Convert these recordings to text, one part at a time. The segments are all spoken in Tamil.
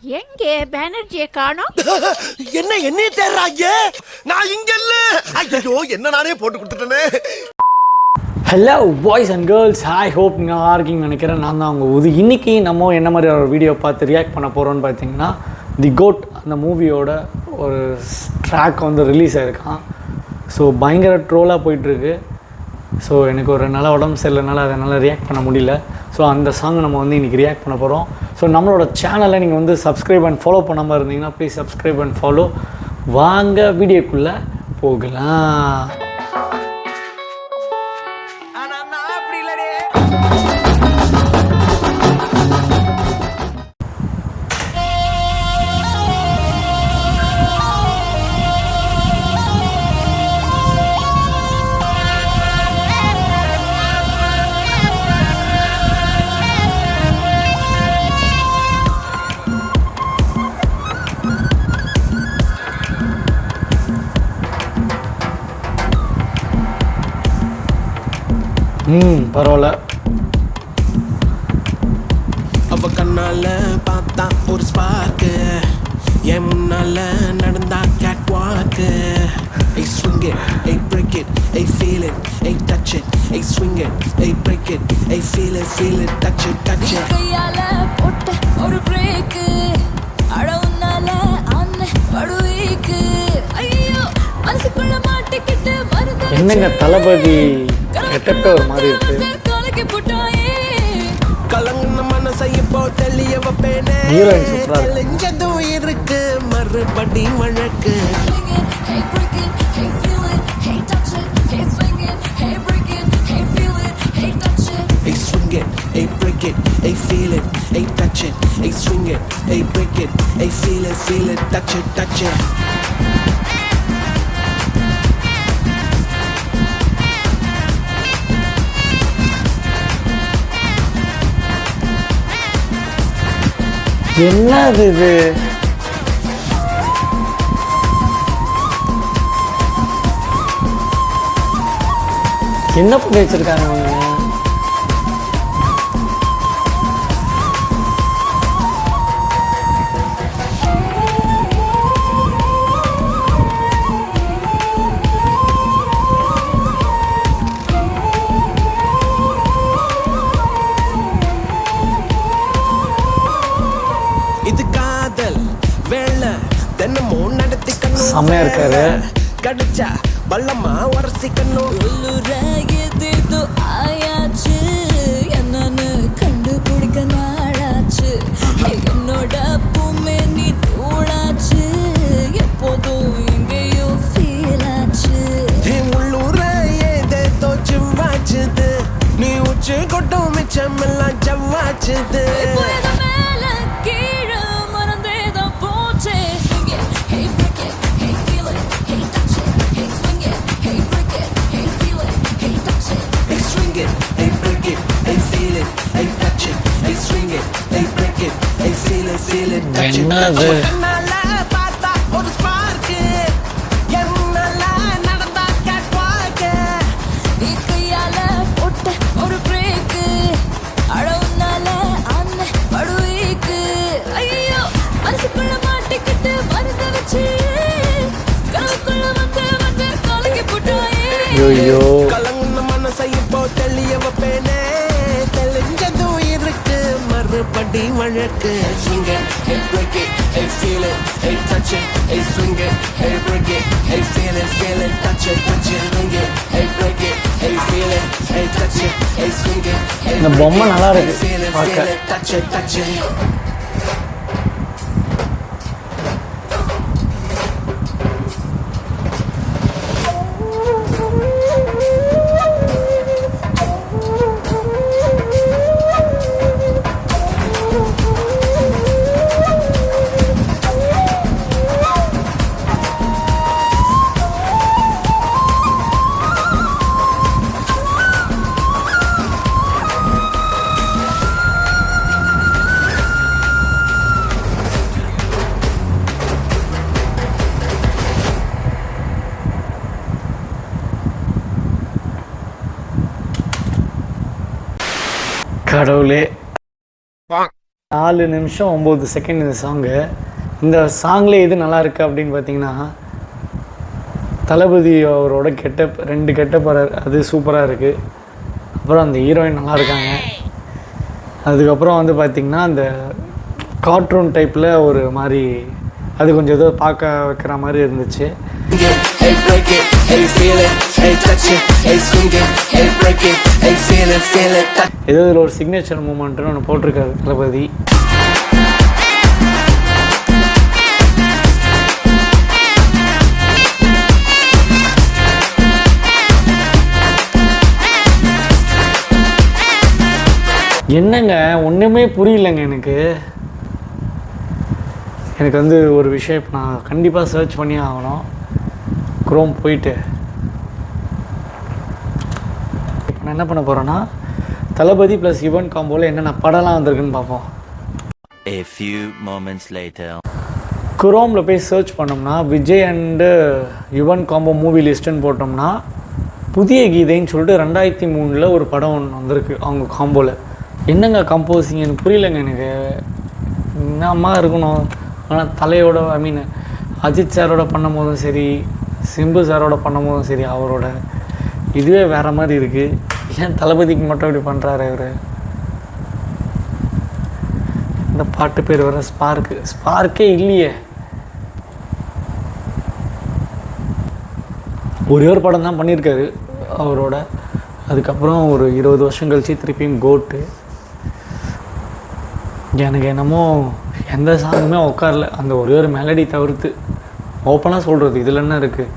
எங்கே பானர்ஜியை காணோம்? என்ன தேடுறாங்க? நான் இங்க இல்ல. ஐயோ என்ன நானே போட்டு கொடுத்துட்டேனே. Hello boys and girls, I hope நீங்கள் நல்லா இருக்கீங்கன்னு நினைக்கிறேன். நான் தான் உங்கள் உது. இன்றைக்கி நம்ம என்ன மாதிரி ஒரு வீடியோ பார்த்து ரியாக்ட் பண்ண போகிறோன்னு பார்த்தீங்கன்னா, தி கோட் அந்த மூவியோட ஒரு ட்ராக் வந்து ரிலீஸ் ஆகிருக்கான். ஸோ பயங்கர ட்ரோலாக போயிட்டுருக்கு. ஸோ எனக்கு ஒரு நல்ல உடம்பு சரியில்லைனால அதனால் ரியாக்ட் பண்ண முடியல. ஸோ அந்த சாங் நம்ம வந்து இன்றைக்கி ரியாக்ட் பண்ண போகிறோம். ஸோ நம்மளோட சேனலை நீங்கள் வந்து சப்ஸ்கிரைப் அண்ட் ஃபாலோ பண்ணாமல் இருந்தீங்கன்னா ப்ளீஸ் சப்ஸ்கிரைப் அண்ட் ஃபாலோ. வாங்க வீடியோக்குள்ளே போகலாம். பரவாயில்ல. அவ கண்ணால பார்த்தா ஒரு ஸ்பார்க்கு, என் முன்னால நடந்தா கேட் வாக்கு. I swing it, I break it, I feel it, I touch it, I swing it, I break it, I feel it, touch it, touch it. கையால போட்ட ஒரு பிரேக், அடவுனால அன்ன படுவேக்கு. ஐயோ மனசுக்குள்ள மாட்டிக்கிட்டு வருது. என்னங்க தளபதி கெட்டப்ப ஒரு மாதிரி இருக்கு. கலக்கி போட்டாயே கலங்குன மனசை இப்போ தெளிய வைப்பேனே. ஹீரோயின் சூப்பரா இருக்கு. தெரிஞ்சதும் இருக்கு மறுபடி வழக்கு. Hey break it, hey feel it, hey touch it, hey swing it, hey break it, hey feel it, hey touch it. I swing it, I break it, I feel it, I touch it, I swing it, I break it, I feel it, touch it, touch it. என்னது இது? என்ன பண்ணி வச்சிருக்காங்க அவங்க? இது காதல் வேலை தினமும் நடத்திக்கணும். செம்மையா இருக்காரு. கடிச்சா பள்ளமா உரசிக்கணும். உள்ளுராயதேதோ ஆயாச்சு, என்னன்னு கண்டுபிடிக்க நாளாச்சு. என்னோட பூமே நீ தூளாச்சு, எப்போதும் எங்கேயோ ஃபீல் ஆச்சு. உள்ளூர ஏதேதோ ஜிவ்வாச்சுது, நீ உச்சி கொட்டும் மிச்சமெல்லாம் ஜவ்வாச்சுது. இப்போ இது மேல கீழே மறந்தேதான் போச்சே. Swing it, hey break it, hey feel it, hey touch it, hey swing it, hey break it, hey feel it, hey touch it. I swing it, I break it, I feel it, I touch it, I swing it, I break it, I feel it, touch it. என்னது? கண்ணால பார்த்தா ஒரு ஸ்பார்க்கு, என்னால நடந்தா கேட் வாக்கு. நீ கையால போட்ட ஒரு பிரேக், அடவுனால அன்ன படுவேக்கு. ஐயோ மனசுக்குள்ள மாட்டிக்கிட்டு மருந்து வச்சு, கனவுக்குள்ள வந்து கலக்கி போட்டாயே. ஐயோ கலங்குன மனசை இப்போ தெளிய வைப்பேனே. தெளிஞ்சதும் இருக்கு மறுபடி வழக்கு. Swing it, I break it, I feel it, I touch it, I swing it, I break it, I feel it, touch it, touch it. Swing it, I break it, I feel it, I touch it, I swing it, I இந்த break பொம்மை it, நல்லா I இருக்கு feel பார்க்க. it, touch it, touch it. கடவுளே, 4 நிமிஷம் 9 செகண்ட் இந்த சாங்கு. இந்த சாங்லேயே எது நல்லா இருக்குது அப்படின்னு பார்த்தீங்கன்னா, தளபதி அவரோட கெட்டப் 2 கெட்டப் அது சூப்பராக இருக்குது. அப்புறம் அந்த ஹீரோயின் நல்லா இருக்காங்க. அதுக்கப்புறம் வந்து பார்த்திங்கன்னா அந்த கார்ட்டூன் டைப்பில் ஒரு மாதிரி அது கொஞ்சம் ஏதோ பார்க்க வைக்கிற மாதிரி இருந்துச்சு. Hey, break it, hey, feel it, hey, touch it, hey, swing it, hey, break it, hey, feel it, ஏதோ இதில் ஒரு சிக்னேச்சர் மூமெண்ட்டுன்னு ஒன்று போட்டிருக்காரு தளபதி. என்னங்க ஒன்றுமே புரியலைங்க எனக்கு வந்து ஒரு விஷயம் இப்போ நான் கண்டிப்பாக சர்ச் பண்ணி ஆகணும். குரோம் போயிட்டு இப்போ நான் என்ன பண்ண போகிறேன்னா, தளபதி ப்ளஸ் யுவன் காம்போவில் என்னென்ன படம்லாம் வந்திருக்குன்னு பார்ப்போம். A few moments later. குரோமில் போய் சர்ச் பண்ணோம்னா Vijay and Yuvan combo movie லிஸ்ட்டுன்னு போட்டோம்னா புதிய கீதைன்னு சொல்லிட்டு 2003 ஒரு படம் ஒன்று வந்திருக்கு அவங்க காம்போவில். என்னங்க கம்போசிங் எனக்கு புரியலைங்க. எனக்கு என்னம்மா இருக்கணும். ஆனால் தலையோட அஜித் சாரோட பண்ணும் போதும் சரி, சிம்பு சாரோட பண்ணும் போதும் சரி, அவரோட இதுவே வேறு மாதிரி இருக்குது. ஏன் தளபதிக்கு மட்டும் இப்படி பண்ணுறாரு அவர்? இந்த பாட்டு பேர் வர ஸ்பார்க்கே இல்லையே. ஒரே ஒரு படம் தான் பண்ணியிருக்காரு அவரோட. அதுக்கப்புறம் ஒரு 20 வருஷம் கழிச்சு திருப்பியும் கோட்டு. எனக்கு என்னமோ எந்த சாங்குமே உட்காரல, அந்த ஒரே ஒரு மெலடி தவிர்த்து. ஓப்பனாக சொல்கிறது இதில் என்ன இருக்குது.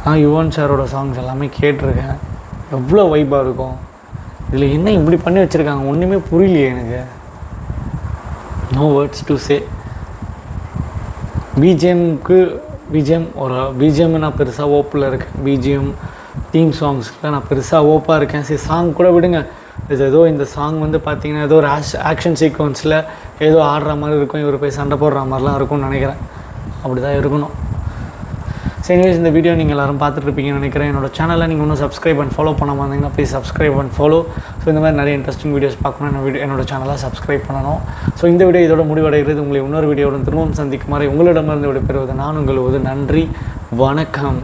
நான் யுவன் சாரோட சாங்ஸ் எல்லாமே கேட்டிருக்கேன், எவ்வளோ வைப்பாக இருக்கும். இதில் என்ன இப்படி பண்ணி வச்சுருக்காங்க ஒன்றுமே புரியலையே எனக்கு. No words to say. BGM நான் பெருசாக ஓப்பில் இருக்கேன். பிஜிஎம் தீம் சாங்ஸில் நான் பெருசாக ஓப்பாக இருக்கேன். சரி, சாங் கூட விடுங்க. இது ஏதோ இந்த சாங் வந்து பார்த்திங்கன்னா ஏதோ ஒரு ஆக்ஷன் சீக்வன்ஸில் ஏதோ ஆடுற மாதிரி இருக்கும், இவர் போய் சண்டை போடுற மாதிரிலாம் இருக்கும்னு நினைக்கிறேன். அப்படி தான் இருக்கணும். சரி, இந்த வீடியோ நீங்கள் எல்லோரும் பார்த்துட்ருப்பீங்கன்னு நினைக்கிறேன். என்னோட சேனலை நீங்கள் இன்னும் சப்ஸ்கிரைப் அண்ட் ஃபாலோ பண்ண வந்தீங்கன்னா please subscribe and follow. So இந்த மாதிரி நிறைய இன்ட்ரெஸ்டிங் வீடியோஸ் பார்க்கணும், என்னோட சேனலை சப்ஸ்கிரைப் பண்ணணும். ஸோ இந்த வீடியோ இதோட முடிவடைகிறது. உங்களை இன்னொரு வீடியோவுடன் திரும்பவும் சந்திக்கும் வரை உங்களிடமிருந்து விடைபெறுவது நான் உங்கள் நன்றி, வணக்கம்.